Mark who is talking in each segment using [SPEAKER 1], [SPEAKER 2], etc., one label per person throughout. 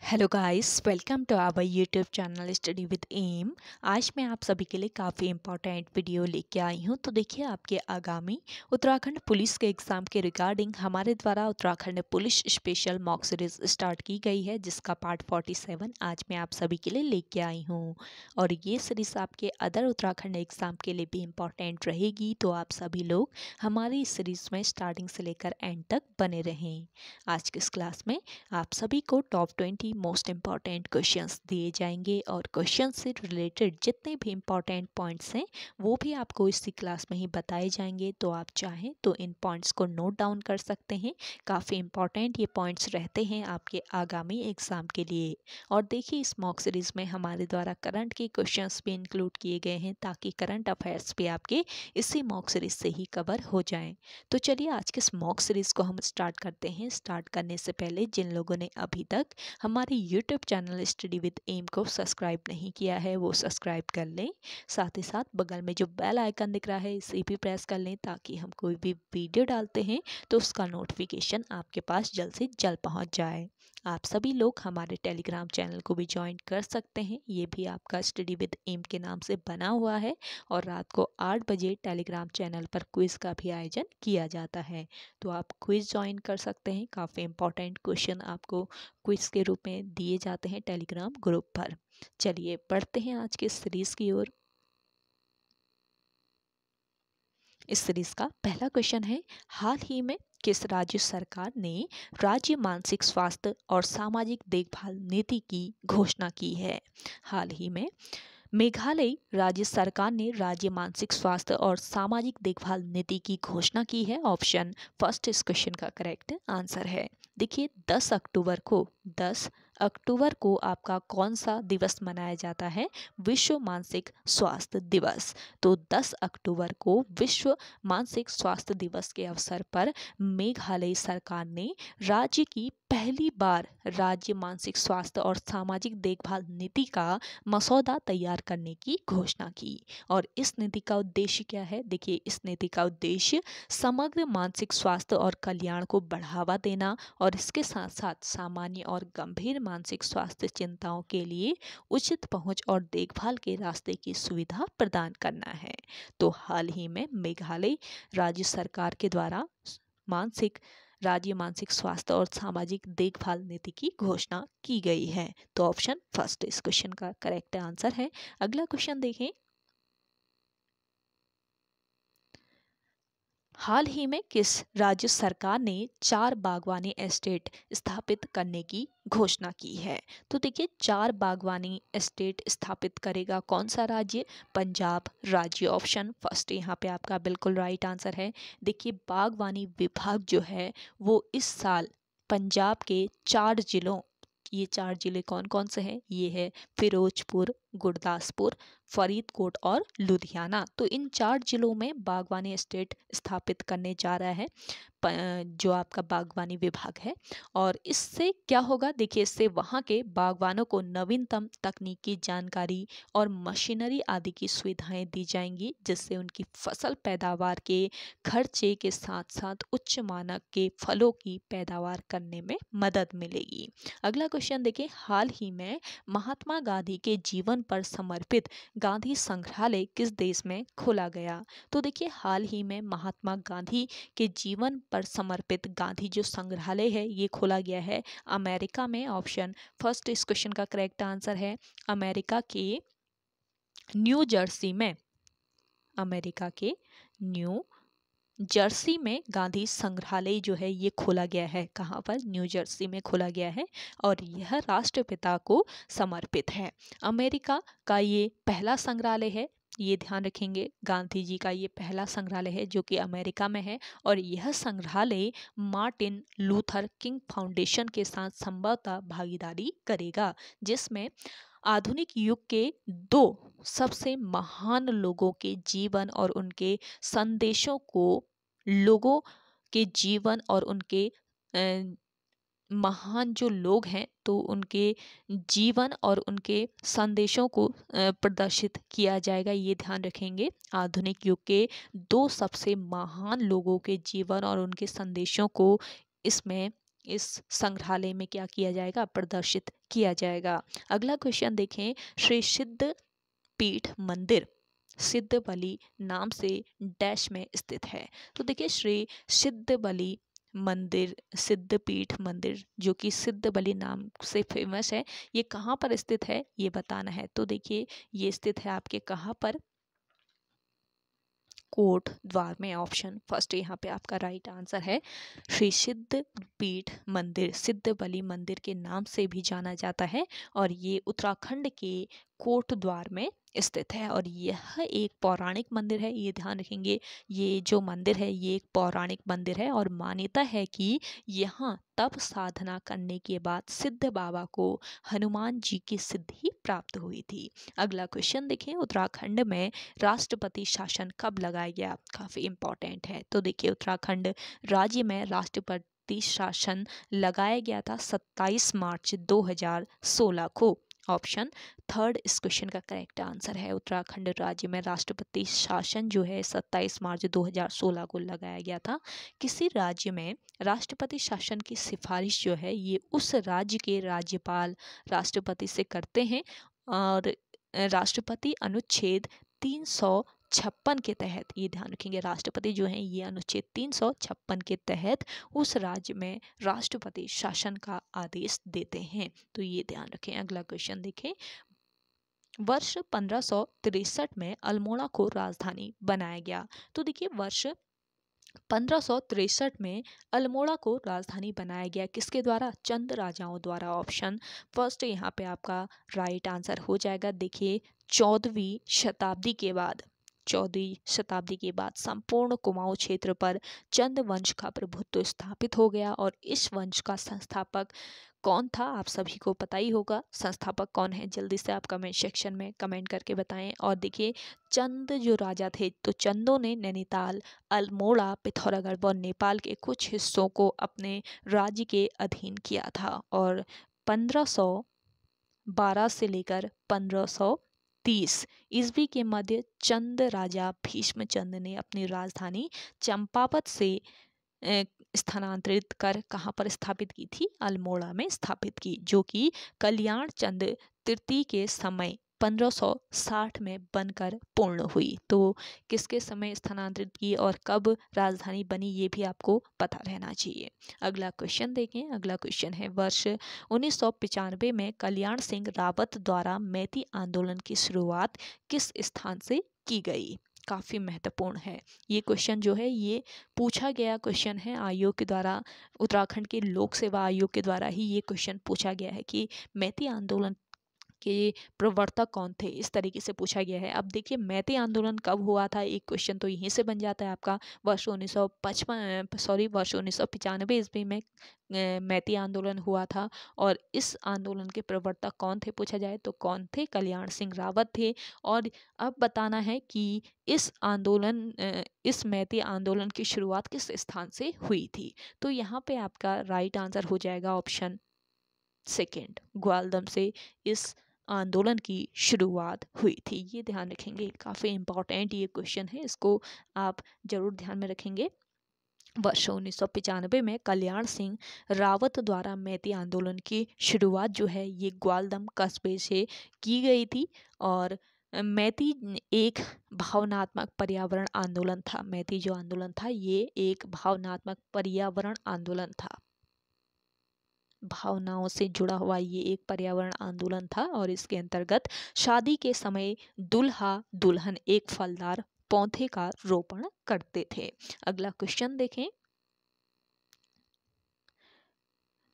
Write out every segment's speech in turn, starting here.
[SPEAKER 1] Hello guys, welcome to our YouTube channel study with M. आज मैं आप सभी के लिए काफ़ी इंपॉर्टेंट वीडियो लेके आई हूँ। तो देखिए, आपके आगामी उत्तराखंड पुलिस के एग्ज़ाम के रिगार्डिंग हमारे द्वारा Uttarakhand police special mock series start की गई है, जिसका पार्ट 47 आज मैं आप सभी के लिए लेके आई हूँ। और ये सीरीज़ आपके अदर उत्तराखंड एग्ज़ाम के लिए भी इम्पॉर्टेंट रहेगी, तो आप सभी लोग हमारी इस सीरीज़ में स्टार्टिंग से लेकर एंड तक बने रहें। आज की इस क्लास में आप सभी को टॉप 20 मोस्ट इम्पॉर्टेंट क्वेश्चंस दिए जाएंगे और क्वेश्चन से रिलेटेड जितने भी इम्पॉर्टेंट पॉइंट्स हैं वो भी आपको इसी क्लास में ही बताए जाएंगे। तो आप चाहें तो इन पॉइंट्स को नोट डाउन कर सकते हैं। काफ़ी इम्पॉर्टेंट ये पॉइंट्स रहते हैं आपके आगामी एग्ज़ाम के लिए। और देखिए, इस मॉक सीरीज़ में हमारे द्वारा करंट के क्वेश्चंस भी इंक्लूड किए गए हैं, ताकि करंट अफेयर्स भी आपके इसी मॉक सीरीज़ से ही कवर हो जाएं। तो चलिए, आज के इस मॉक सीरीज़ को हम स्टार्ट करते हैं। स्टार्ट करने से पहले जिन लोगों ने अभी तक हमारे YouTube channel study with M को सब्सक्राइब नहीं किया है वो सब्सक्राइब कर लें। साथ ही साथ बगल में जो बेल आइकन दिख रहा है इसे भी प्रेस कर लें, ताकि हम कोई भी वीडियो डालते हैं तो उसका नोटिफिकेशन आपके पास जल्द से जल्द पहुंच जाए। आप सभी लोग हमारे टेलीग्राम चैनल को भी ज्वाइन कर सकते हैं। ये भी आपका स्टडी विद एम के नाम से बना हुआ है और रात को 8 बजे टेलीग्राम चैनल पर क्विज़ का भी आयोजन किया जाता है। तो आप क्विज़ ज्वाइन कर सकते हैं। काफ़ी इंपॉर्टेंट क्वेश्चन आपको क्विज के रूप में दिए जाते हैं टेलीग्राम ग्रुप पर। चलिए बढ़ते हैं आज के सीरीज की ओर। इस सीरीज का पहला क्वेश्चन है, हाल ही में किस राज्य सरकार ने राज्य मानसिक स्वास्थ्य और सामाजिक देखभाल नीति की घोषणा की है? हाल ही में मेघालय राज्य सरकार ने राज्य मानसिक स्वास्थ्य और सामाजिक देखभाल नीति की घोषणा की है। ऑप्शन फर्स्ट इस क्वेश्चन का करेक्ट आंसर है। देखिए, 10 अक्टूबर को आपका कौन सा दिवस मनाया जाता है? विश्व मानसिक स्वास्थ्य दिवस। तो 10 अक्टूबर को विश्व मानसिक स्वास्थ्य दिवस के अवसर पर मेघालय सरकार ने राज्य की पहली बार राज्य मानसिक स्वास्थ्य और सामाजिक देखभाल नीति का मसौदा तैयार करने की घोषणा की। और इस नीति का उद्देश्य क्या है? देखिए, इस नीति का उद्देश्य समग्र मानसिक स्वास्थ्य और कल्याण को बढ़ावा देना और इसके साथ साथ सामान्य और गंभीर मानसिक स्वास्थ्य चिंताओं के लिए उचित पहुंच और देखभाल के रास्ते की सुविधा प्रदान करना है। तो हाल ही में मेघालय राज्य सरकार के द्वारा राज्य मानसिक स्वास्थ्य और सामाजिक देखभाल नीति की घोषणा की गई है। तो ऑप्शन फर्स्ट इस क्वेश्चन का करेक्ट आंसर है। अगला क्वेश्चन देखें, हाल ही में किस राज्य सरकार ने 4 बागवानी एस्टेट स्थापित करने की घोषणा की है? तो देखिए, 4 बागवानी एस्टेट स्थापित करेगा कौन सा राज्य? पंजाब राज्य। ऑप्शन फर्स्ट यहाँ पे आपका बिल्कुल राइट आंसर है। देखिए, बागवानी विभाग जो है वो इस साल पंजाब के 4 जिलों, ये 4 जिले कौन कौन से हैं? ये है फिरोजपुर, गुरदासपुर, फरीदकोट और लुधियाना। तो इन 4 जिलों में बागवानी एस्टेट स्थापित करने जा रहा है जो आपका बागवानी विभाग है। और इससे क्या होगा? देखिए, इससे वहाँ के बागवानों को नवीनतम तकनीकी जानकारी और मशीनरी आदि की सुविधाएं दी जाएंगी, जिससे उनकी फसल पैदावार के खर्चे के साथ साथ उच्च मानक के फलों की पैदावार करने में मदद मिलेगी। अगला क्वेश्चन देखिए, हाल ही में महात्मा गांधी के जीवन पर समर्पित गांधी संग्रहालय किस देश में खोला गया? तो देखिए, हाल ही में महात्मा गांधी के जीवन पर समर्पित गांधी जो संग्रहालय है ये खोला गया है अमेरिका में। ऑप्शन फर्स्ट इस क्वेश्चन का करेक्ट आंसर है। अमेरिका के न्यू जर्सी में, अमेरिका के न्यू जर्सी में गांधी संग्रहालय जो है ये खोला गया है। कहाँ पर? न्यू जर्सी में खोला गया है और यह राष्ट्रपिता को समर्पित है। अमेरिका का ये पहला संग्रहालय है, ये ध्यान रखेंगे। गांधी जी का ये पहला संग्रहालय है जो कि अमेरिका में है और यह संग्रहालय मार्टिन लूथर किंग फाउंडेशन के साथ संभवतः भागीदारी करेगा, जिसमें आधुनिक युग के 2 सबसे महान लोगों के जीवन और उनके संदेशों को, लोगों के जीवन और उनके महान जो लोग हैं तो उनके जीवन और उनके संदेशों को प्रदर्शित किया जाएगा। ये ध्यान रखेंगे, आधुनिक युग के 2 सबसे महान लोगों के जीवन और उनके संदेशों को इसमें इस संग्रहालय में क्या किया जाएगा, प्रदर्शित किया जाएगा। अगला क्वेश्चन देखें, श्री सिद्ध पीठ मंदिर सिद्धबली नाम से डैश में स्थित है। तो देखिए श्री सिद्धबली मंदिर, सिद्धपीठ मंदिर जो कि सिद्धबली नाम से फेमस है, ये कहाँ पर स्थित है ये बताना है। तो देखिए ये स्थित है आपके कहाँ पर, कोट द्वार में। ऑप्शन फर्स्ट यहाँ पे आपका राइट आंसर है। श्री सिद्ध पीठ मंदिर सिद्धबली मंदिर के नाम से भी जाना जाता है और ये उत्तराखंड के कोट द्वार में स्थित है और यह एक पौराणिक मंदिर है, ये ध्यान रखेंगे। ये जो मंदिर है ये एक पौराणिक मंदिर है और मान्यता है कि यहाँ तप साधना करने के बाद सिद्ध बाबा को हनुमान जी की सिद्धि प्राप्त हुई थी। अगला क्वेश्चन देखें, उत्तराखंड में राष्ट्रपति शासन कब लगाया गया, काफ़ी इंपॉर्टेंट है। तो देखिए उत्तराखंड राज्य में राष्ट्रपति शासन लगाया गया था 27 मार्च 2016 को। ऑप्शन थर्ड इस क्वेश्चन का करेक्ट आंसर है। उत्तराखंड राज्य में राष्ट्रपति शासन जो है 27 मार्च 2016 को लगाया गया था। किसी राज्य में राष्ट्रपति शासन की सिफारिश जो है ये उस राज्य के राज्यपाल राष्ट्रपति से करते हैं और राष्ट्रपति अनुच्छेद 356 के तहत, ये ध्यान रखेंगे राष्ट्रपति जो हैं ये अनुच्छेद 356 के तहत उस राज्य में राष्ट्रपति शासन का आदेश देते हैं। तो ये ध्यान रखें। अगला क्वेश्चन देखें, वर्ष 1563 में अल्मोड़ा को राजधानी बनाया गया। तो देखिए वर्ष 1563 में अल्मोड़ा को राजधानी बनाया गया, किसके द्वारा, चंद राजाओं द्वारा। ऑप्शन फर्स्ट यहाँ पे आपका राइट आंसर हो जाएगा। देखिए 14वीं शताब्दी के बाद संपूर्ण कुमाऊं क्षेत्र पर चंद वंश का प्रभुत्व स्थापित हो गया और इस वंश का संस्थापक कौन था, आप सभी को पता ही होगा संस्थापक कौन है। जल्दी से आप कमेंट सेक्शन में कमेंट करके बताएं। और देखिए चंद जो राजा थे, तो चंदों ने नैनीताल, अल्मोड़ा, पिथौरागढ़ व नेपाल के कुछ हिस्सों को अपने राज्य के अधीन किया था और 1512 से लेकर 1530 ईस्वी के मध्य चंद राजा भीष्मचंद ने अपनी राजधानी चंपावत से स्थानांतरित कर कहाँ पर स्थापित की थी, अल्मोड़ा में स्थापित की, जो कि कल्याण चंद तृतीय के समय 1560 में बनकर पूर्ण हुई। तो किसके समय स्थानांतरित की और कब राजधानी बनी ये भी आपको पता रहना चाहिए। अगला क्वेश्चन देखें। अगला क्वेश्चन है, वर्ष 1995 में कल्याण सिंह रावत द्वारा मैती आंदोलन की शुरुआत किस स्थान से की गई, काफ़ी महत्वपूर्ण है। ये क्वेश्चन जो है ये पूछा गया क्वेश्चन है आयोग के द्वारा, उत्तराखंड के लोक सेवा आयोग के द्वारा ही ये क्वेश्चन पूछा गया है कि मैती आंदोलन के प्रवर्तक कौन थे, इस तरीके से पूछा गया है। अब देखिए मैती आंदोलन कब हुआ था, एक क्वेश्चन तो यहीं से बन जाता है आपका। वर्ष 1995 ईस्वी में मैती आंदोलन हुआ था और इस आंदोलन के प्रवर्तक कौन थे पूछा जाए तो कौन थे, कल्याण सिंह रावत थे। और अब बताना है कि इस मैती आंदोलन की शुरुआत किस स्थान से हुई थी। तो यहाँ पे आपका राइट आंसर हो जाएगा ऑप्शन सेकेंड, ग्वालदम से इस आंदोलन की शुरुआत हुई थी। ये ध्यान रखेंगे, काफ़ी इंपॉर्टेंट ये क्वेश्चन है, इसको आप जरूर ध्यान में रखेंगे। वर्ष 1995 में कल्याण सिंह रावत द्वारा मैती आंदोलन की शुरुआत जो है ये ग्वालदम कस्बे से की गई थी और मैती एक भावनात्मक पर्यावरण आंदोलन था। मैती जो आंदोलन था ये एक भावनात्मक पर्यावरण आंदोलन था, भावनाओं से जुड़ा हुआ ये एक पर्यावरण आंदोलन था और इसके अंतर्गत शादी के समय दुल्हा दुल्हन एक फलदार पौधे का रोपण करते थे। अगला क्वेश्चन देखें,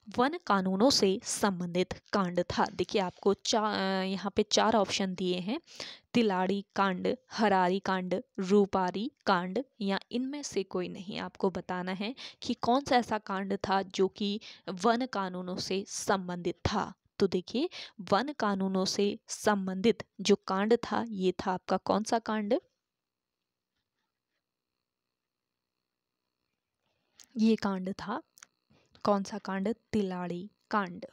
[SPEAKER 1] वन कानूनों से संबंधित कांड था। देखिए आपको यहाँ पे 4 ऑप्शन दिए हैं, तिलाड़ी कांड, हरारी कांड, रूपारी कांड या इनमें से कोई नहीं। आपको बताना है कि कौन सा ऐसा कांड था जो कि वन कानूनों से संबंधित था। तो देखिए वन कानूनों से संबंधित जो कांड था ये था आपका कौन सा कांड, ये कांड था कौन सा कांड, तिलाड़ी कांड।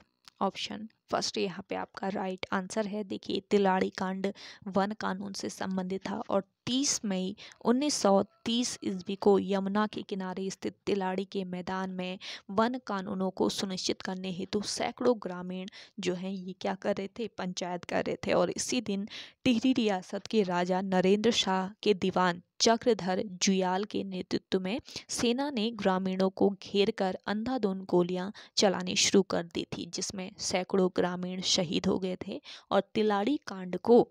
[SPEAKER 1] ऑप्शन फर्स्ट यहाँ पे आपका राइट आंसर है। देखिए तिलाड़ी कांड वन कानून से संबंधित था और 30 मई 1930 ईस्वी को यमुना के किनारे स्थित तिलाड़ी के मैदान में वन कानूनों को सुनिश्चित करने हेतु सैकड़ों ग्रामीण जो हैं ये क्या कर रहे थे, पंचायत कर रहे थे। और इसी दिन टिहरी रियासत के राजा नरेंद्र शाह के दीवान चक्रधर जुयाल के नेतृत्व में सेना ने ग्रामीणों को घेर कर अंधाधुंध गोलियां चलानी शुरू कर दी थी, जिसमें सैकड़ों ग्रामीण शहीद हो गए थे। और तिलाड़ी कांड को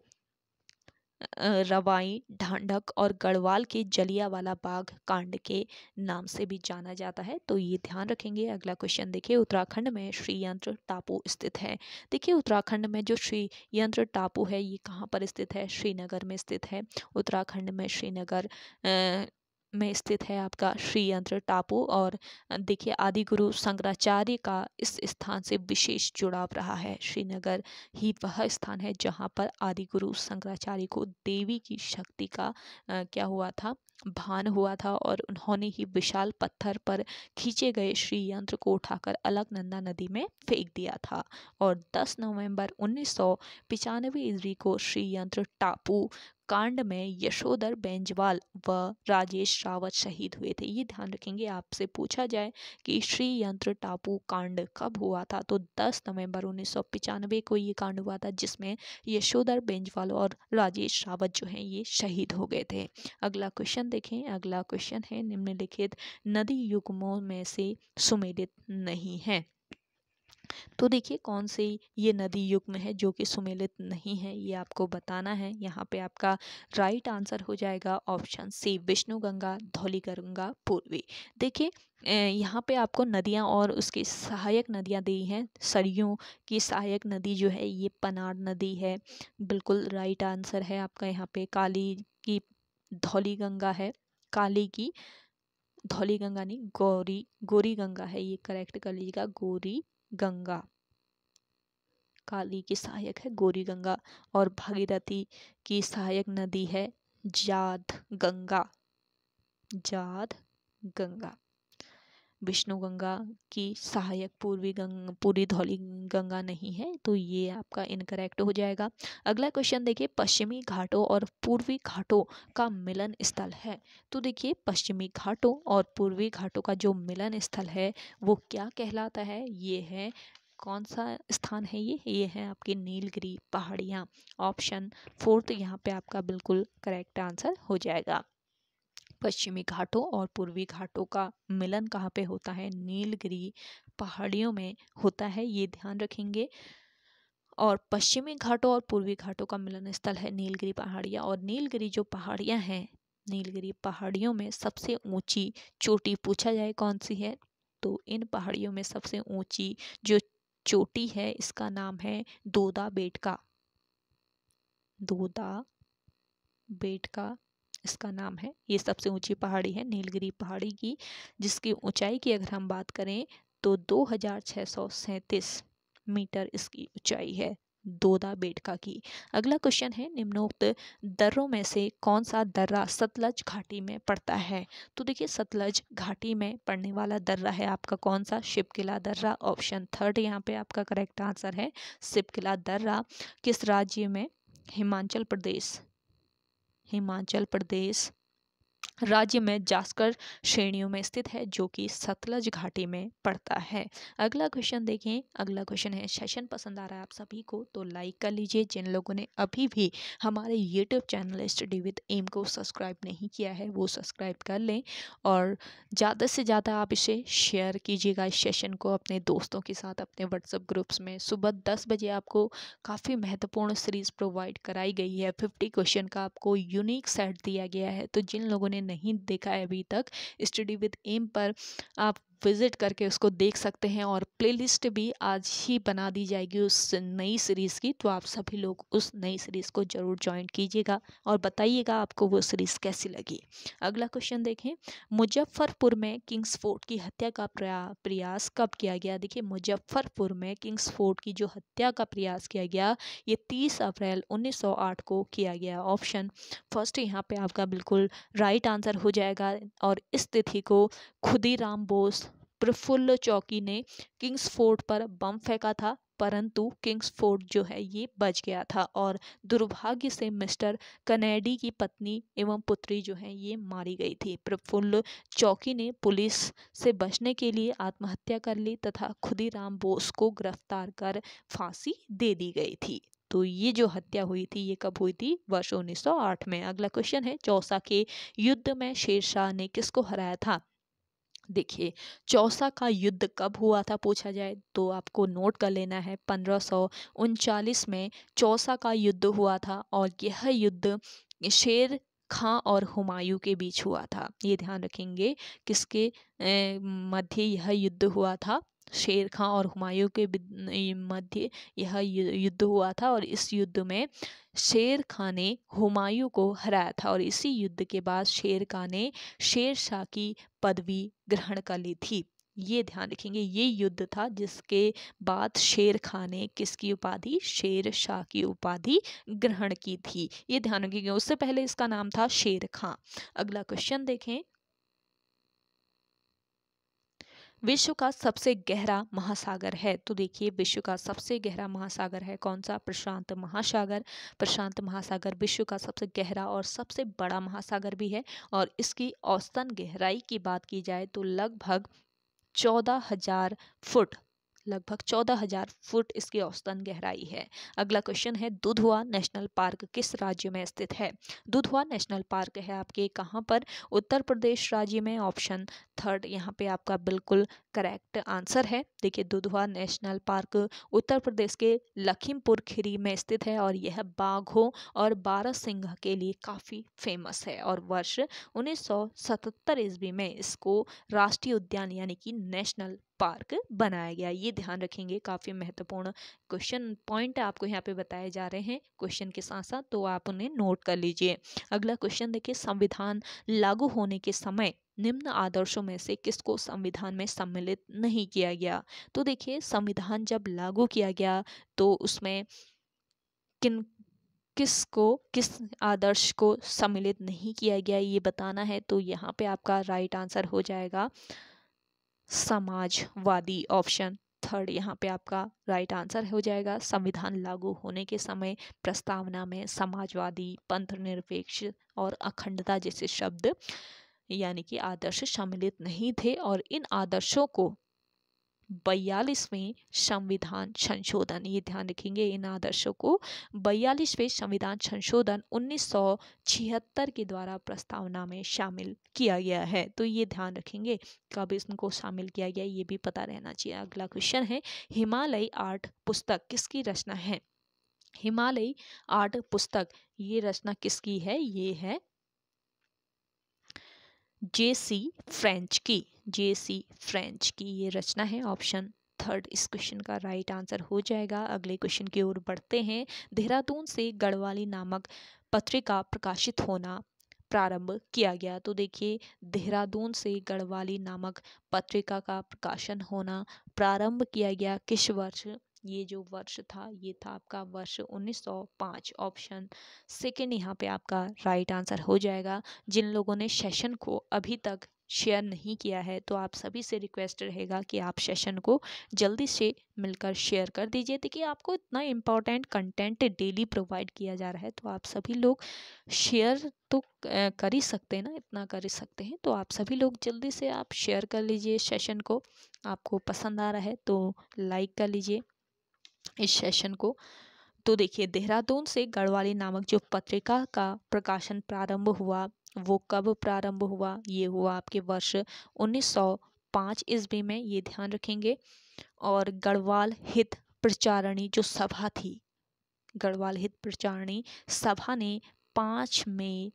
[SPEAKER 1] रवाई, ढांढक और गढ़वाल के जलियांवाला बाग कांड के नाम से भी जाना जाता है, तो ये ध्यान रखेंगे। अगला क्वेश्चन देखिए, उत्तराखंड में श्रीयंत्र टापू स्थित है। देखिए उत्तराखंड में जो श्रीयंत्र टापू है ये कहाँ पर स्थित है, श्रीनगर में स्थित है। उत्तराखंड में श्रीनगर में स्थित है आपका श्रीयंत्र टापू। और देखिए आदि गुरु शंकराचार्य का इस स्थान से विशेष जुड़ाव रहा है। श्रीनगर ही वह स्थान है जहाँ पर आदि गुरु शंकराचार्य को देवी की शक्ति का क्या हुआ था, भान हुआ था। और उन्होंने ही विशाल पत्थर पर खींचे गए श्री यंत्र को उठाकर अलकनंदा नदी में फेंक दिया था। और 10 नवंबर 1995 ईस्वी को श्री यंत्र टापू कांड में यशोधर बेंजवाल व राजेश रावत शहीद हुए थे। ये ध्यान रखेंगे, आपसे पूछा जाए कि श्री यंत्र टापू कांड कब हुआ था, तो 10 नवंबर 1995 को ये कांड हुआ था, जिसमें यशोधर बेंजवाल और राजेश रावत जो हैं ये शहीद हो गए थे। अगला क्वेश्चन देखें। अगला क्वेश्चन है, निम्नलिखित नदी युग्मों में से सुमेलित नहीं है। तो देखिए कौन सी ये नदी युग्म है जो कि सुमेलित नहीं है, ये आपको बताना है। यहाँ पे आपका राइट आंसर हो जाएगा ऑप्शन सी, विष्णु गंगा, धौली गंगा, पूर्वी। देखिए यहाँ पे आपको नदियाँ और उसकी सहायक नदियाँ दी हैं। सरयू की सहायक नदी जो है ये पनार नदी है, बिल्कुल राइट आंसर है आपका। यहाँ पे काली की धौली गंगा है, काली की धौली गंगा नहीं, गोरी गंगा है, ये करेक्ट कर लीजिएगा, गोरी गंगा। काली की सहायक है गोरी गंगा। और भागीरथी की सहायक नदी है जाद गंगा, जाद गंगा। विष्णु गंगा की सहायक पूरी धौली गंगा नहीं है, तो ये आपका इनकरेक्ट हो जाएगा। अगला क्वेश्चन देखिए, पश्चिमी घाटों और पूर्वी घाटों का मिलन स्थल है। तो देखिए पश्चिमी घाटों और पूर्वी घाटों का जो मिलन स्थल है वो क्या कहलाता है, ये है कौन सा स्थान है, ये है आपकी नीलगिरी पहाड़ियाँ। ऑप्शन 4 यहाँ पे आपका बिल्कुल करेक्ट आंसर हो जाएगा। पश्चिमी घाटों और पूर्वी घाटों का मिलन कहाँ पे होता है, नीलगिरी पहाड़ियों में होता है, ये ध्यान रखेंगे। और पश्चिमी घाटों और पूर्वी घाटों का मिलन स्थल है नीलगिरी पहाड़ियाँ। और नीलगिरी जो पहाड़ियाँ हैं, नीलगिरी पहाड़ियों में सबसे ऊंची चोटी पूछा जाए कौन सी है, तो इन पहाड़ियों में सबसे ऊंची जो चोटी है इसका नाम है दोदा बेटका, दोदा बेटका इसका नाम है। ये सबसे ऊंची पहाड़ी है नीलगिरी पहाड़ी की, जिसकी ऊंचाई की अगर हम बात करें तो 2637 मीटर इसकी ऊंचाई है, दोदा बेटका की। अगला क्वेश्चन है, निम्नोक्त दर्रों में से कौन सा दर्रा सतलज घाटी में पड़ता है। तो देखिए सतलज घाटी में पड़ने वाला दर्रा है आपका कौन सा, शिवकिला दर्रा। ऑप्शन 3 यहाँ पे आपका करेक्ट आंसर है, शिवकिला दर्रा। किस राज्य में, हिमाचल प्रदेश, हिमाचल प्रदेश राज्य में जास्कर श्रेणियों में स्थित है, जो कि सतलज घाटी में पड़ता है। अगला क्वेश्चन देखें। अगला क्वेश्चन है, सेशन पसंद आ रहा है आप सभी को तो लाइक कर लीजिए। जिन लोगों ने अभी भी हमारे YouTube channel study with M को सब्सक्राइब नहीं किया है वो सब्सक्राइब कर लें, और ज़्यादा से ज़्यादा आप इसे शेयर कीजिएगा इस सेशन को अपने दोस्तों के साथ, अपने व्हाट्सएप ग्रुप्स में। सुबह 10 बजे आपको काफ़ी महत्वपूर्ण सीरीज़ प्रोवाइड कराई गई है, 50 क्वेश्चन का आपको यूनिक सेट दिया गया है। तो जिन लोगों ने नहीं देखा है अभी तक, स्टडी विद एम पर आप विजिट करके उसको देख सकते हैं। और प्लेलिस्ट भी आज ही बना दी जाएगी उस नई सीरीज़ की, तो आप सभी लोग उस नई सीरीज़ को ज़रूर ज्वाइन कीजिएगा और बताइएगा आपको वो सीरीज़ कैसी लगी। अगला क्वेश्चन देखें, मुजफ्फरपुर में किंग्सफोर्ड की हत्या का प्रयास कब किया गया। देखिए मुजफ्फरपुर में किंग्सफोर्ड की जो हत्या का प्रयास किया गया ये 30 अप्रैल 1908 को किया गया। ऑप्शन फर्स्ट यहाँ पे आपका बिल्कुल राइट आंसर हो जाएगा। और इस तिथि को खुदीराम बोस प्रफुल्ल चौकी ने किंग्सफोर्ड पर बम फेंका था, परंतु किंग्सफोर्ड जो है ये बच गया था और दुर्भाग्य से मिस्टर कनेडी की पत्नी एवं पुत्री जो है ये मारी गई थी। प्रफुल्ल चौकी ने पुलिस से बचने के लिए आत्महत्या कर ली तथा खुदीराम बोस को गिरफ्तार कर फांसी दे दी गई थी। तो ये जो हत्या हुई थी ये कब हुई थी? वर्ष 1908 में। अगला क्वेश्चन है, चौसा के युद्ध में शेरशाह ने किसको हराया था? देखिए, चौसा का युद्ध कब हुआ था पूछा जाए तो आपको नोट कर लेना है, 1539 में चौसा का युद्ध हुआ था और यह युद्ध शेर खां और हुमायूं के बीच हुआ था। ये ध्यान रखेंगे, किसके मध्य यह युद्ध हुआ था? शेर खां और हुमायूं के मध्य यह युद्ध हुआ था और इस युद्ध में शेर खां ने हुमायूं को हराया था और इसी युद्ध के बाद शेर खां ने शेर शाह की पदवी ग्रहण कर ली थी। ये ध्यान रखेंगे, ये युद्ध था जिसके बाद शेर खां ने किसकी उपाधि? शेर शाह की उपाधि ग्रहण की थी। ये ध्यान रखेंगे, उससे पहले इसका नाम था शेर खां। अगला क्वेश्चन देखें, विश्व का सबसे गहरा महासागर है? तो देखिए, विश्व का सबसे गहरा महासागर है कौन सा? प्रशांत महासागर। प्रशांत महासागर विश्व का सबसे गहरा और सबसे बड़ा महासागर भी है और इसकी औसतन गहराई की बात की जाए तो लगभग 14,000 फुट, लगभग 14,000 फुट इसकी औसतन गहराई है। अगला क्वेश्चन है, दुधवा नेशनल पार्क किस राज्य में स्थित है? दुधवा नेशनल पार्क है आपके कहाँ पर? उत्तर प्रदेश राज्य में। ऑप्शन थर्ड यहाँ पे आपका बिल्कुल करेक्ट आंसर है। देखिए, दुधवा नेशनल पार्क उत्तर प्रदेश के लखीमपुर खीरी में स्थित है और यह बाघों और बारहसिंघा के लिए काफ़ी फेमस है और वर्ष 1977 ईस्वी में इसको राष्ट्रीय उद्यान यानी कि नेशनल पार्क बनाया गया। ये ध्यान रखेंगे, काफ़ी महत्वपूर्ण क्वेश्चन पॉइंट आपको यहाँ पे बताए जा रहे हैं क्वेश्चन के साथ साथ, तो आप उन्हें नोट कर लीजिए। अगला क्वेश्चन देखिए, संविधान लागू होने के समय निम्न आदर्शों में से किसको संविधान में सम्मिलित नहीं किया गया? तो देखिए, संविधान जब लागू किया गया तो उसमें किन किस आदर्श को सम्मिलित नहीं किया गया ये बताना है। तो यहाँ पे आपका राइट आंसर हो जाएगा समाजवादी। ऑप्शन थर्ड यहाँ पे आपका राइट आंसर हो जाएगा। संविधान लागू होने के समय प्रस्तावना में समाजवादी, पंथनिरपेक्ष और अखंडता जैसे शब्द यानी कि आदर्श सम्मिलित नहीं थे और इन आदर्शों को 42वें संविधान संशोधन, ये ध्यान रखेंगे, इन आदर्शों को 42वें संविधान संशोधन 1976 के द्वारा प्रस्तावना में शामिल किया गया है। तो ये ध्यान रखेंगे कब इसको शामिल किया गया ये भी पता रहना चाहिए। अगला क्वेश्चन है, हिमालय आर्ट पुस्तक किसकी रचना है? हिमालय आर्ट पुस्तक ये रचना किसकी है? ये है जेसी फ्रेंच की। जेसी फ्रेंच की ये रचना है। ऑप्शन थर्ड इस क्वेश्चन का राइट आंसर हो जाएगा। अगले क्वेश्चन की ओर बढ़ते हैं, देहरादून से गढ़वाली नामक पत्रिका प्रकाशित होना प्रारंभ किया गया। तो देखिए, देहरादून से गढ़वाली नामक पत्रिका का प्रकाशन होना प्रारंभ किया गया किस वर्ष? ये जो वर्ष था ये था आपका वर्ष 1905। ऑप्शन सेकेंड यहाँ पे आपका राइट आंसर हो जाएगा। जिन लोगों ने सेशन को अभी तक शेयर नहीं किया है तो आप सभी से रिक्वेस्ट रहेगा कि आप सेशन को जल्दी से मिलकर शेयर कर दीजिए। देखिए, आपको इतना इम्पोर्टेंट कंटेंट डेली प्रोवाइड किया जा रहा है तो आप सभी लोग शेयर तो कर ही सकते हैं ना, इतना कर ही सकते हैं। तो आप सभी लोग जल्दी से आप शेयर कर लीजिए सेशन को। आपको पसंद आ रहा है तो लाइक कर लीजिए इस सेशन को। तो देखिए, देहरादून से गढ़वाली नामक जो पत्रिका का प्रकाशन प्रारंभ हुआ वो कब प्रारंभ हुआ? ये हुआ आपके वर्ष 1905 ईस्वी में, ये ध्यान रखेंगे। और गढ़वाल हित प्रचारणी जो सभा थी, गढ़वाल हित प्रचारणी सभा ने 5 मई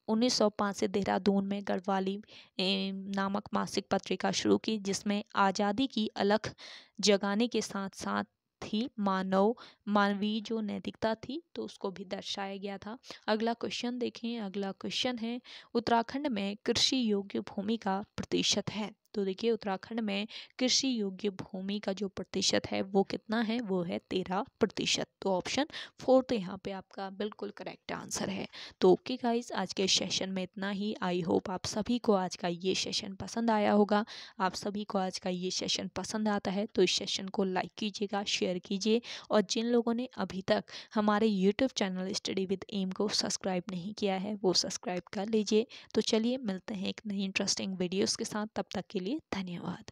[SPEAKER 1] 1905 से देहरादून में गढ़वाली नामक मासिक पत्रिका शुरू की जिसमें आज़ादी की अलख जगाने के साथ साथ थी मानवीय जो नैतिकता थी तो उसको भी दर्शाया गया था। अगला क्वेश्चन देखें। अगला क्वेश्चन है, उत्तराखंड में कृषि योग्य भूमि का प्रतिशत है? तो देखिए उत्तराखंड में कृषि योग्य भूमि का जो प्रतिशत है वो कितना है, वो है 13%। तो ऑप्शन 4 तो यहाँ पे आपका बिल्कुल करेक्ट आंसर है। तो ओके गाइस, आज के सेशन में इतना ही। आई होप आप सभी को आज का ये सेशन पसंद आया होगा। आप सभी को आज का ये सेशन पसंद आता है तो इस सेशन को लाइक कीजिएगा, शेयर कीजिए, और जिन लोगों ने अभी तक हमारे YouTube channel study with M को सब्सक्राइब नहीं किया है वो सब्सक्राइब कर लीजिए। तो चलिए मिलते हैं एक नई इंटरेस्टिंग वीडियोस के साथ, तब तक के लिए धन्यवाद।